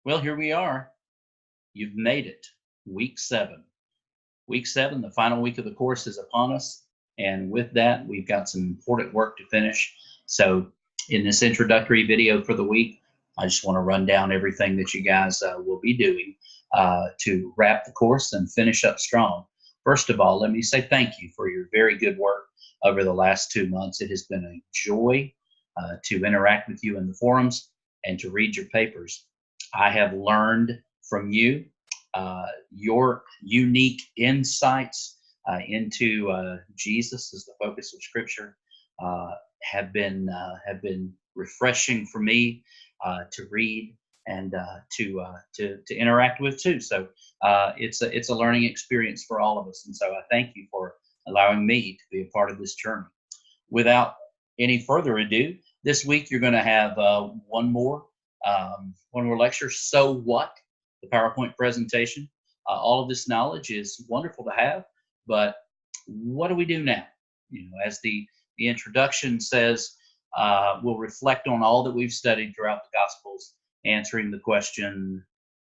Well, here we are. You've made it. Week 7. Week 7, the final week of the course is upon us. And with that, we've got some important work to finish. So, in this introductory video for the week, I just want to run down everything that you guys will be doing to wrap the course and finish up strong. First of all, let me say thank you for your very good work over the last 2 months. It has been a joy to interact with you in the forums and to read your papers. I have learned from you your unique insights into Jesus as the focus of Scripture uh, have been refreshing for me to read and to interact with too. So it's a learning experience for all of us, and so I thank you for allowing me to be a part of this journey. Without any further ado, this week you're going to have one more lecture. So what? The PowerPoint presentation. All of this knowledge is wonderful to have, but what do we do now? As the introduction says, we'll reflect on all that we've studied throughout the Gospels, answering the question,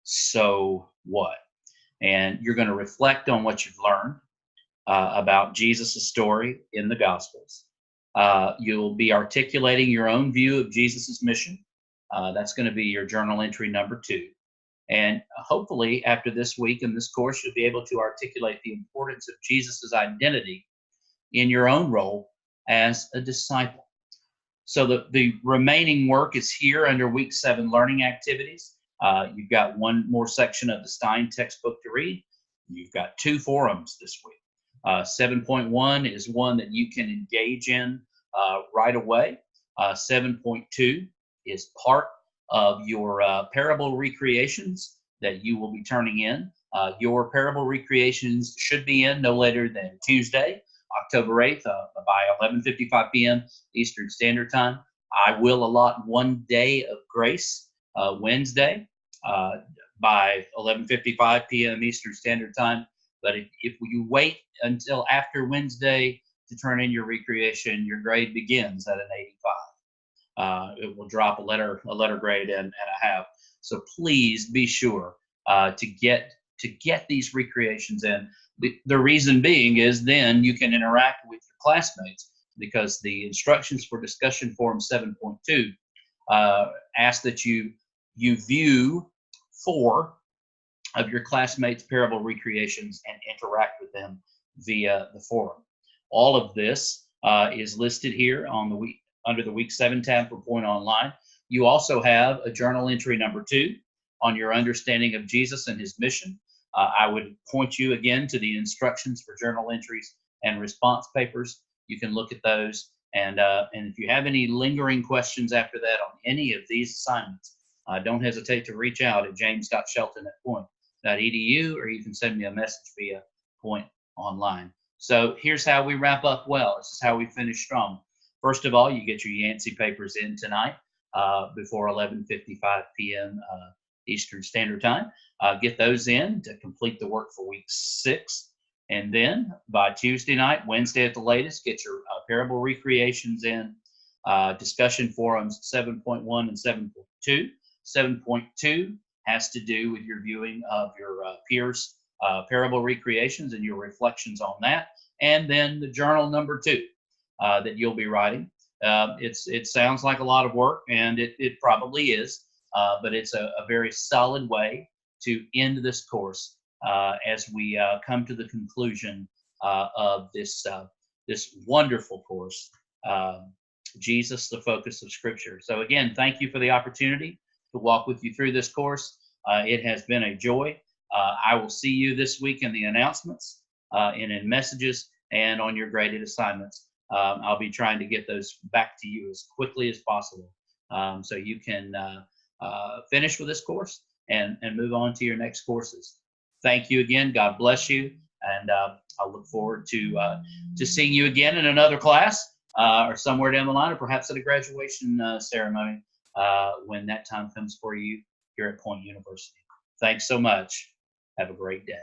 so what? And you're going to reflect on what you've learned about Jesus' story in the Gospels. You'll be articulating your own view of Jesus' mission. That's going to be your journal entry number 2. And hopefully, after this week in this course, you'll be able to articulate the importance of Jesus' identity in your own role as a disciple. So the remaining work is here under week 7 learning activities. You've got one more section of the Stein textbook to read. You've got 2 forums this week. 7.1 is one that you can engage in right away. 7.2 is part of your parable recreations that you will be turning in. Your parable recreations should be in no later than Tuesday, October 8th by 11:55 p.m. Eastern Standard Time. I will allot one day of grace, Wednesday, by 11:55 p.m. Eastern Standard Time. But if you wait until after Wednesday to turn in your recreation, your grade begins at an 85. It will drop a letter grade and a half. So please be sure to get these recreations in. The reason being is then you can interact with your classmates, because the instructions for discussion forum 7.2 ask that you view 4 of your classmates' parable recreations and interact with them via the forum. All of this is listed here on the week under the week 7 tab for Point Online. You also have a journal entry number 2 on your understanding of Jesus and his mission. I would point you again to the instructions for journal entries and response papers. You can look at those, and if you have any lingering questions after that on any of these assignments, don't hesitate to reach out at james.shelton@point.edu, or you can send me a message via Point Online. So here's how we wrap up well. This is how we finish strong. First of all, you get your Yancey papers in tonight before 11:55 p.m. Eastern Standard Time. Get those in to complete the work for week 6. And then by Tuesday night, Wednesday at the latest, get your parable recreations in. Discussion forums 7.1 and 7.2. 7.2 has to do with your viewing of your peers' parable recreations and your reflections on that. And then the journal number 2 that you'll be writing. It sounds like a lot of work, and it probably is, but it's a very solid way to end this course as we come to the conclusion of this wonderful course, Jesus, the focus of Scripture. So again, thank you for the opportunity to walk with you through this course. It has been a joy. I will see you this week in the announcements and in messages and on your graded assignments. I'll be trying to get those back to you as quickly as possible so you can finish with this course and move on to your next courses. Thank you again. God bless you. And I'll look forward to seeing you again in another class or somewhere down the line, or perhaps at a graduation ceremony when that time comes for you here at Point University. Thanks so much. Have a great day.